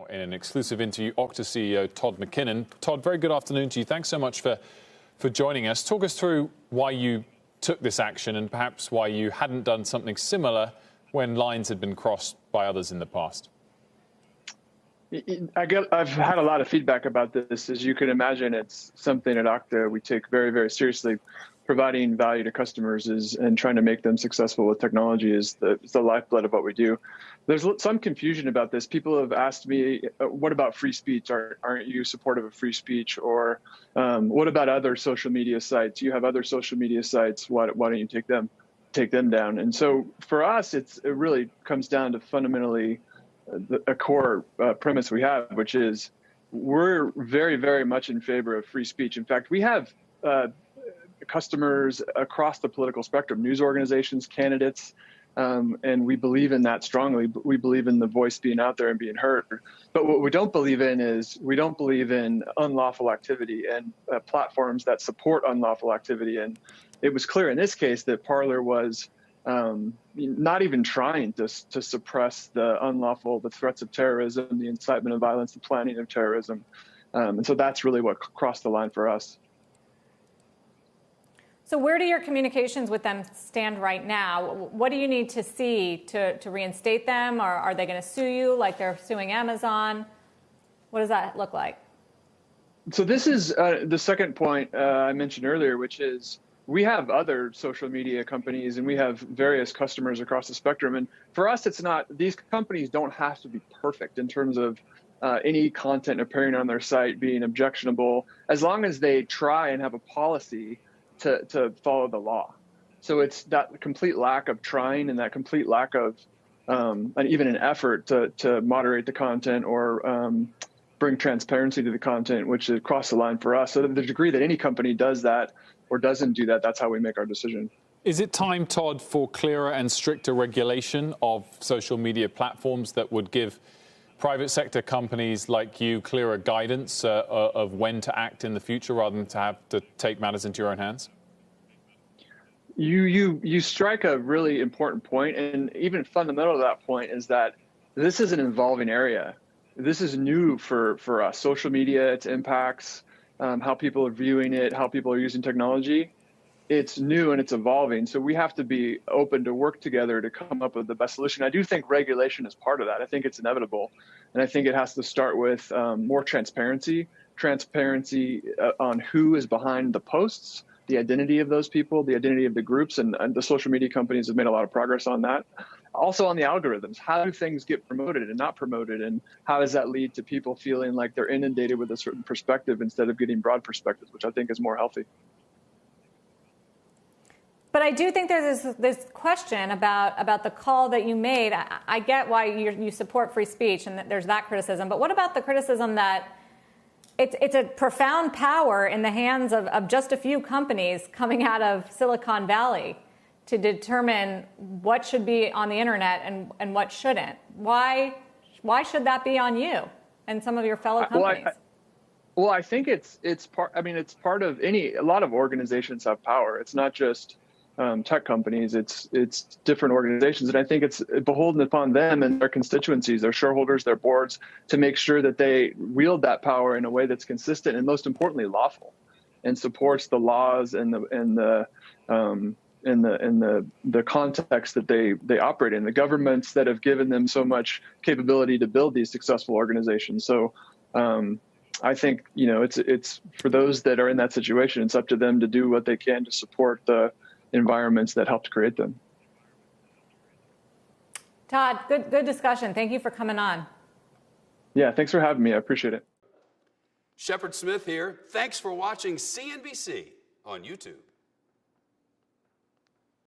in an exclusive interview, Okta CEO Todd McKinnon. Todd, very good afternoon to you. Thanks so much for joining us. Talk us through why you took this action and perhaps why you hadn't done something similar when lines had been crossed by others in the past. I've had a lot of feedback about this. As you can imagine, it's something at Okta we take very, very seriously. Providing value to customers and trying to make them successful with technology is the lifeblood of what we do. There's some confusion about this. People have asked me, what about free speech? Aren't you supportive of free speech? Or what about other social media sites? You have other social media sites. Why don't you take them down? And so for us, it really comes down to fundamentally a core premise we have, which is we're very, very much in favor of free speech. In fact, we have customers across the political spectrum, news organizations, candidates, and we believe in that strongly. We believe in the voice being out there and being heard. But what we don't believe in is we don't believe in unlawful activity and platforms that support unlawful activity. And it was clear in this case that Parler was not even trying to suppress the threats of terrorism, the incitement of violence, the planning of terrorism. And so that's really what crossed the line for us. So where do your communications with them stand right now? What do you need to see to reinstate them? Or are they going to sue you like they're suing Amazon? What does that look like? So this is the second point I mentioned earlier, which is we have other social media companies and we have various customers across the spectrum. And for us, it's not, these companies don't have to be perfect in terms of any content appearing on their site being objectionable, as long as they try and have a policy to follow the law. So it's that complete lack of trying and that complete lack of even an effort to moderate the content or bring transparency to the content, which is across the line for us. So to the degree that any company does that or doesn't do that, that's how we make our decision. Is it time, Todd, for clearer and stricter regulation of social media platforms that would give private sector companies like you clearer guidance of when to act in the future rather than to have to take matters into your own hands? You strike a really important point, and even fundamental to that point is that this is an evolving area. This is new for us. Social media, its impacts, how people are viewing it, how people are using technology. It's new and it's evolving. So we have to be open to work together to come up with the best solution. I do think regulation is part of that. I think it's inevitable. And I think it has to start with more transparency on who is behind the posts, the identity of those people, the identity of the groups, and the social media companies have made a lot of progress on that. Also on the algorithms, how do things get promoted and not promoted? And how does that lead to people feeling like they're inundated with a certain perspective instead of getting broad perspectives, which I think is more healthy. But I do think there's this question about the call that you made. I get why you support free speech and that there's that criticism. But what about the criticism that it's a profound power in the hands of just a few companies coming out of Silicon Valley to determine what should be on the internet and what shouldn't? Why should that be on you and some of your fellow companies? Well, I think it's part. I mean, it's part of a lot of organizations have power. It's not just tech companies, it's different organizations. And I think it's beholden upon them and their constituencies, their shareholders, their boards, to make sure that they wield that power in a way that's consistent and most importantly lawful and supports the laws and the context that they operate in, the governments that have given them so much capability to build these successful organizations. So I think, it's for those that are in that situation, it's up to them to do what they can to support the environments that helped create them. Todd, good discussion. Thank you for coming on. Yeah, thanks for having me. I appreciate it. Shepard Smith here. Thanks for watching CNBC on YouTube.